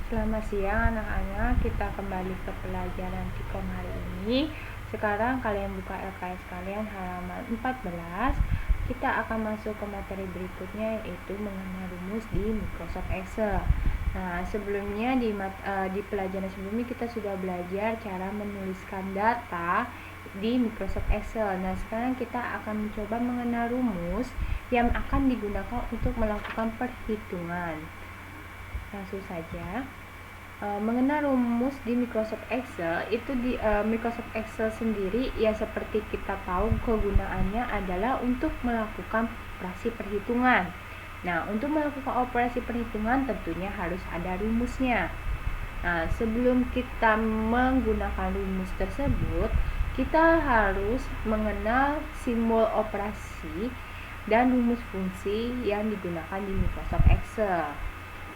Selamat siang anak-anak, kita kembali ke pelajaran Tikom hari ini. Sekarang kalian buka LKS kalian halaman 14. Kita akan masuk ke materi berikutnya, yaitu mengenai rumus di Microsoft Excel. Nah, sebelumnya di pelajaran sebelumnya kita sudah belajar cara menuliskan data di Microsoft Excel. Nah, sekarang kita akan mencoba mengenal rumus yang akan digunakan untuk melakukan perhitungan. Langsung saja. Mengenal rumus di Microsoft Excel itu di Microsoft Excel sendiri ya, seperti kita tahu kegunaannya adalah untuk melakukan operasi perhitungan. Nah, untuk melakukan operasi perhitungan tentunya harus ada rumusnya. Nah, sebelum kita menggunakan rumus tersebut, kita harus mengenal simbol operasi dan rumus fungsi yang digunakan di Microsoft Excel.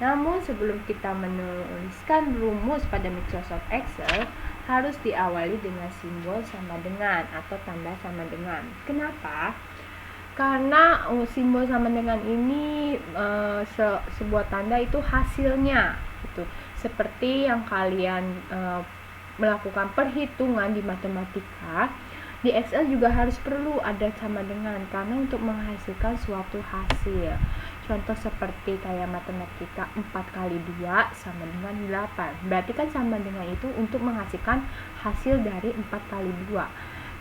Namun sebelum kita menuliskan rumus pada Microsoft Excel, harus diawali dengan simbol sama dengan atau tanda sama dengan. Kenapa? Karena simbol sama dengan ini sebuah tanda itu hasilnya. Itu seperti yang kalian melakukan perhitungan di matematika, di Excel juga harus perlu ada sama dengan, karena untuk menghasilkan suatu hasil. Contoh seperti kayak matematika 4 kali 2 sama dengan 8. Berarti kan sama dengan itu untuk menghasilkan hasil dari 4 kali 2.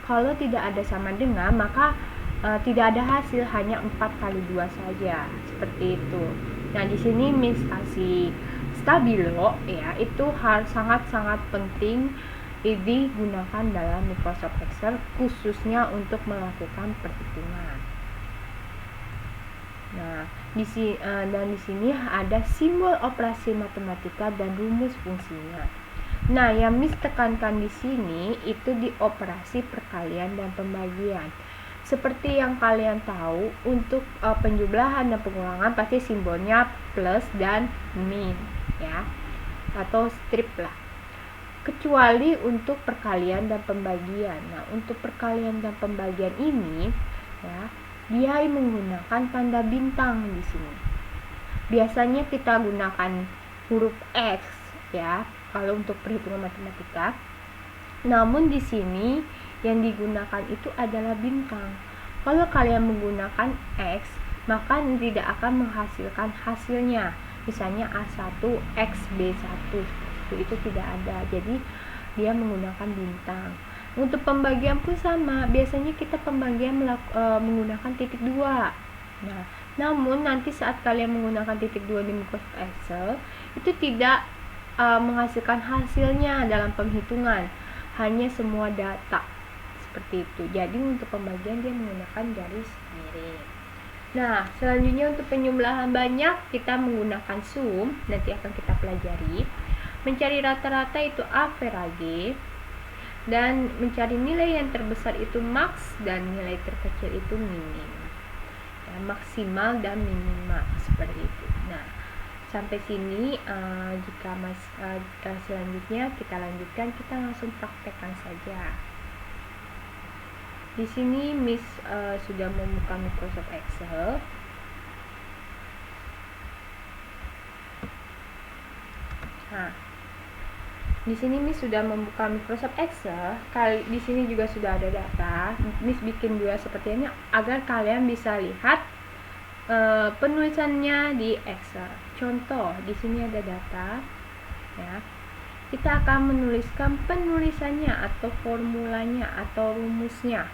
Kalau tidak ada sama dengan, maka tidak ada hasil, hanya 4 kali 2 saja. Seperti itu. Nah, di sini Miss kasih stabilo ya, itu sangat-sangat penting digunakan dalam Microsoft Excel, khususnya untuk melakukan perhitungan. Nah, di sini ada simbol operasi matematika dan rumus fungsinya. Nah, yang Miss tekankan di sini itu di operasi perkalian dan pembagian. Seperti yang kalian tahu, untuk penjumlahan dan pengulangan pasti simbolnya plus dan min ya, atau strip lah. Kecuali untuk perkalian dan pembagian. Nah, untuk perkalian dan pembagian ini ya, dia menggunakan tanda bintang di sini. Biasanya kita gunakan huruf X ya kalau untuk perhitungan matematika. Namun di sini yang digunakan itu adalah bintang. Kalau kalian menggunakan X, maka tidak akan menghasilkan hasilnya. Misalnya A1 X B1 itu tidak ada. Jadi dia menggunakan bintang. Untuk pembagian pun sama, biasanya kita pembagian menggunakan titik 2. Nah, namun nanti saat kalian menggunakan titik 2 di Microsoft Excel, itu tidak menghasilkan hasilnya dalam penghitungan, hanya semua data seperti itu. Jadi untuk pembagian dia menggunakan garis miring. Nah, selanjutnya untuk penjumlahan banyak kita menggunakan sum, nanti akan kita pelajari. Mencari rata-rata itu average, dan mencari nilai yang terbesar itu max, dan nilai terkecil itu minim ya, maksimal dan minimal seperti itu. Nah, sampai sini jika selanjutnya kita lanjutkan, kita langsung praktekkan saja. Di sini Miss sudah membuka Microsoft Excel. Nah, di sini Miss sudah membuka Microsoft Excel. Di sini juga sudah ada data. Miss bikin dua seperti ini agar kalian bisa lihat penulisannya di Excel. Contoh, di sini ada data ya. Kita akan menuliskan penulisannya atau formulanya atau rumusnya.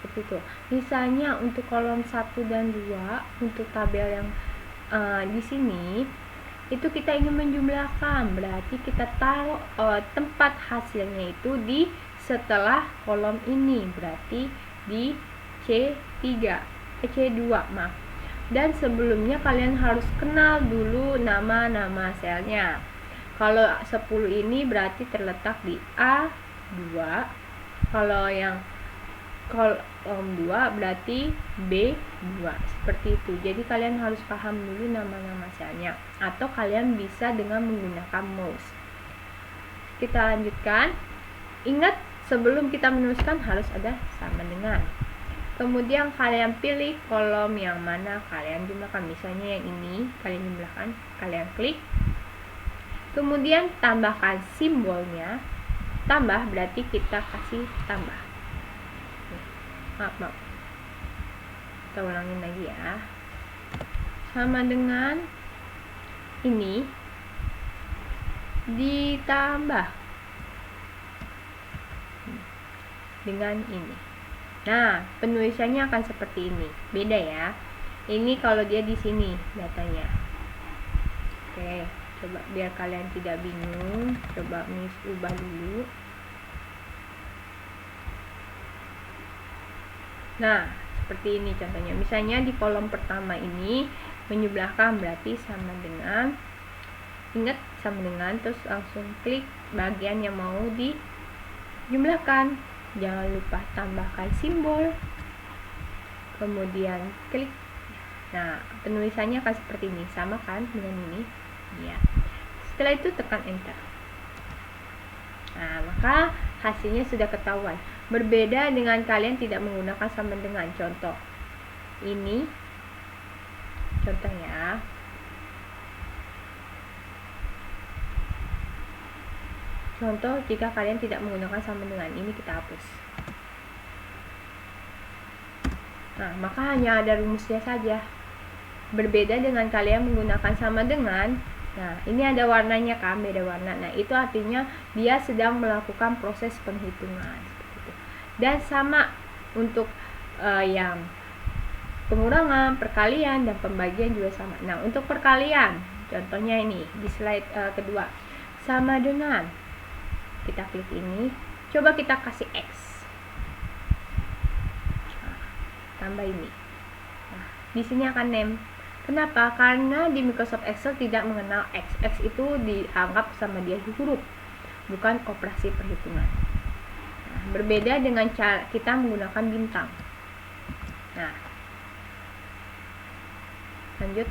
Seperti itu. Misalnya untuk kolom 1 dan 2, untuk tabel yang di sini itu kita ingin menjumlahkan, berarti kita taruh tempat hasilnya itu di setelah kolom ini, berarti di C2 maaf. Dan sebelumnya kalian harus kenal dulu nama-nama selnya. Kalau 10 ini berarti terletak di A2, kalau yang kolom 2 berarti B2, seperti itu. Jadi kalian harus paham dulu nama-nama selnya, atau kalian bisa dengan menggunakan mouse. Kita lanjutkan. Ingat, sebelum kita menuliskan harus ada sama dengan. Kemudian kalian pilih kolom yang mana kalian jumlahkan. Misalnya yang ini kalian jumlahkan, kalian klik. Kemudian tambahkan simbolnya. Tambah berarti kita kasih tambah. Maaf. Kita ulangin lagi ya. Sama dengan ini ditambah dengan ini. Nah, penulisannya akan seperti ini. Beda ya. Ini kalau dia di sini datanya. Oke, coba biar kalian tidak bingung, coba Miss ubah dulu. Nah, seperti ini contohnya. Misalnya di kolom pertama ini menjumlahkan berarti sama dengan, ingat sama dengan, terus langsung klik bagian yang mau dijumlahkan. Jangan lupa tambahkan simbol, kemudian klik. Nah, penulisannya akan seperti ini, sama kan dengan ini ya. Setelah itu tekan enter. Nah, maka hasilnya sudah ketahuan. Berbeda dengan kalian tidak menggunakan sama dengan. Contoh ini contohnya. Contoh jika kalian tidak menggunakan sama dengan, ini kita hapus. Nah, maka hanya ada rumusnya saja. Berbeda dengan kalian menggunakan sama dengan. Nah, ini ada warnanya kan, beda warna. Nah, itu artinya dia sedang melakukan proses penghitungan seperti itu. Dan sama untuk yang pengurangan, perkalian, dan pembagian juga sama. Nah, untuk perkalian, contohnya ini di slide kedua, sama dengan, kita klik ini, coba kita kasih X, nah, tambah ini. Nah, di sini akan name. Kenapa? Karena di Microsoft Excel tidak mengenal X. X itu dianggap sama dia huruf, bukan operasi perhitungan. Nah, berbeda dengan cara kita menggunakan bintang. Nah, lanjut.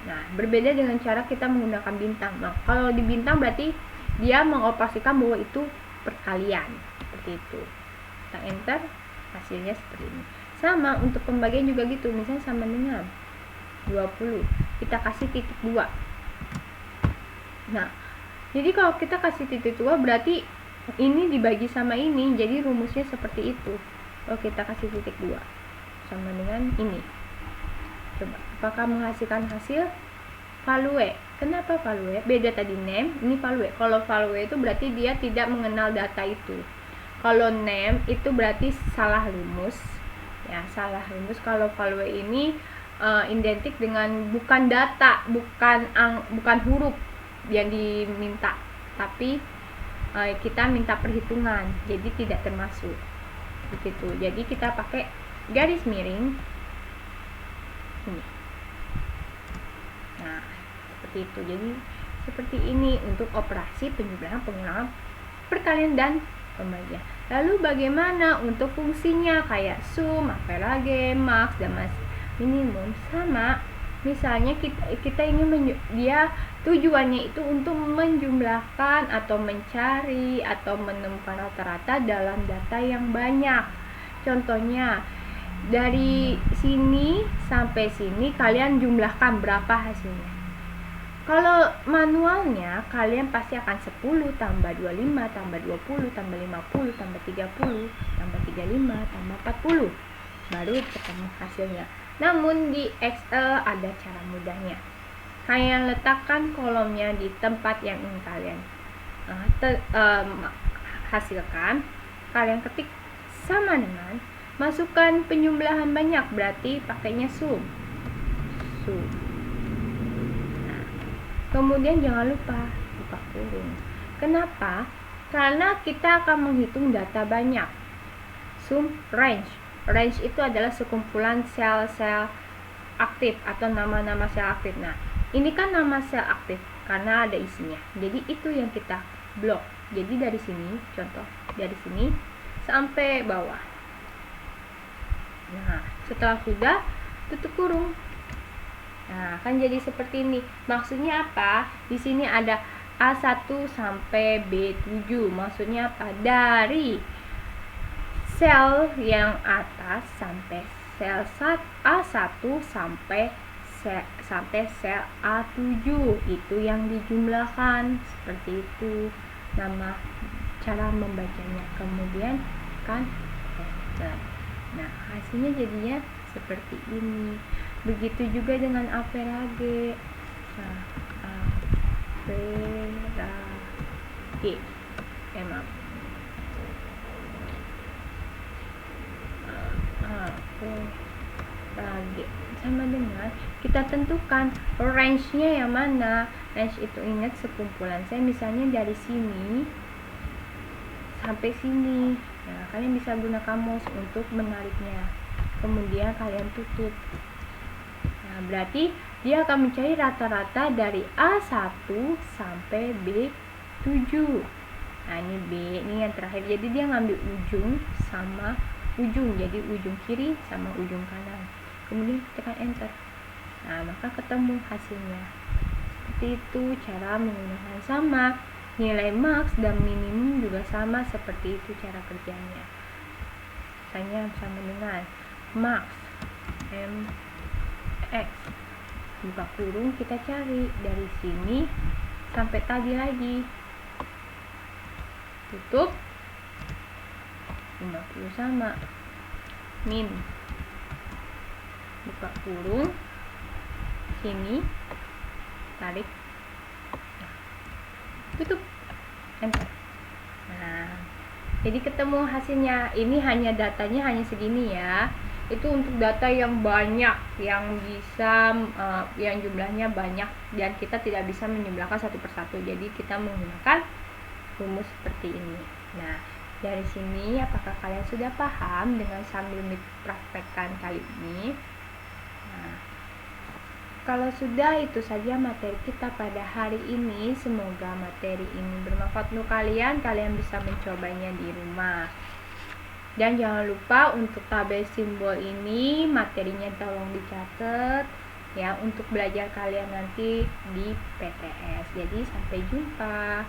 Nah, berbeda dengan cara kita menggunakan bintang. Nah, kalau di bintang berarti dia mengoperasikan bahwa itu perkalian, seperti itu. Kita enter, hasilnya seperti ini. Sama untuk pembagian juga gitu. Misalnya sama dengan 20, kita kasih titik 2. Nah, jadi kalau kita kasih titik 2 berarti ini dibagi sama ini, jadi rumusnya seperti itu. Kalau kita kasih titik 2 sama dengan ini, coba apakah menghasilkan hasil? Value. Kenapa value? Beda tadi name, ini value. Kalau value itu berarti dia tidak mengenal data itu. Kalau name itu berarti salah rumus. Ya, salah rumus. Kalau value ini identik dengan bukan data, bukan huruf yang diminta, tapi kita minta perhitungan, jadi tidak termasuk begitu. Jadi kita pakai garis miring ini. Nah, seperti itu. Jadi seperti ini untuk operasi penjumlahan, pengurangan, perkalian, dan pembagian. Lalu bagaimana untuk fungsinya kayak sum, apa lagi, max, dan minimum? Sama. Misalnya kita ingin dia tujuannya itu untuk menjumlahkan atau mencari atau menemukan rata-rata dalam data yang banyak. Contohnya dari sini sampai sini kalian jumlahkan berapa hasilnya. Kalau manualnya kalian pasti akan 10 tambah 25 tambah 20 tambah 50 tambah 30 tambah 35 tambah 40 baru ketemu hasilnya. Namun di Excel ada cara mudahnya. Kalian letakkan kolomnya di tempat yang ingin kalian hasilkan. Kalian ketik sama dengan, masukkan penjumlahan banyak, berarti pakainya sum. Nah, kemudian jangan lupa buka kurung. Kenapa? Karena kita akan menghitung data banyak. Sum range. Range itu adalah sekumpulan sel-sel aktif atau nama-nama sel aktif. Nah, ini kan nama sel aktif karena ada isinya. Jadi itu yang kita blok. Jadi dari sini, contoh dari sini sampai bawah. Nah, setelah sudah tutup kurung. Nah, akan jadi seperti ini. Maksudnya apa? Di sini ada A1 sampai B7. Maksudnya apa? Dari sel yang atas sampai sel A1 sampai sampai sel A7 itu yang dijumlahkan, seperti itu cara membacanya. Kemudian kan enter. Nah, hasilnya jadinya seperti ini. Begitu juga dengan average. Nah, average emang average sama dengan kita tentukan range-nya yang mana. Range itu ingat sekumpulan saya, misalnya dari sini sampai sini. Nah, kalian bisa gunakan mouse untuk menariknya, kemudian kalian tutup. Nah, berarti dia akan mencari rata-rata dari A1 sampai B7. Nah, ini B, ini yang terakhir. Jadi dia ngambil ujung sama ujung, jadi ujung kiri sama ujung kanan. Kemudian tekan enter. Nah, maka ketemu hasilnya. Seperti itu cara menggunakan. Sama nilai max dan minimum juga sama, seperti itu cara kerjanya. Misalnya sama dengan max mx buka kurung, kita cari dari sini sampai tadi lagi, tutup 50 sama min buka kurung sini, tarik, tutup, enter. Nah, jadi ketemu hasilnya. Ini hanya datanya hanya segini ya. Itu untuk data yang banyak, yang bisa yang jumlahnya banyak dan kita tidak bisa menjumlahkan satu persatu. Jadi kita menggunakan rumus seperti ini. Nah, dari sini apakah kalian sudah paham dengan sambil dipraktekkan kali ini? Nah, kalau sudah, itu saja materi kita pada hari ini. Semoga materi ini bermanfaat untuk kalian. Kalian bisa mencobanya di rumah. Dan jangan lupa untuk tabel simbol ini, materinya tolong dicatat ya untuk belajar kalian nanti di PTS. Jadi sampai jumpa.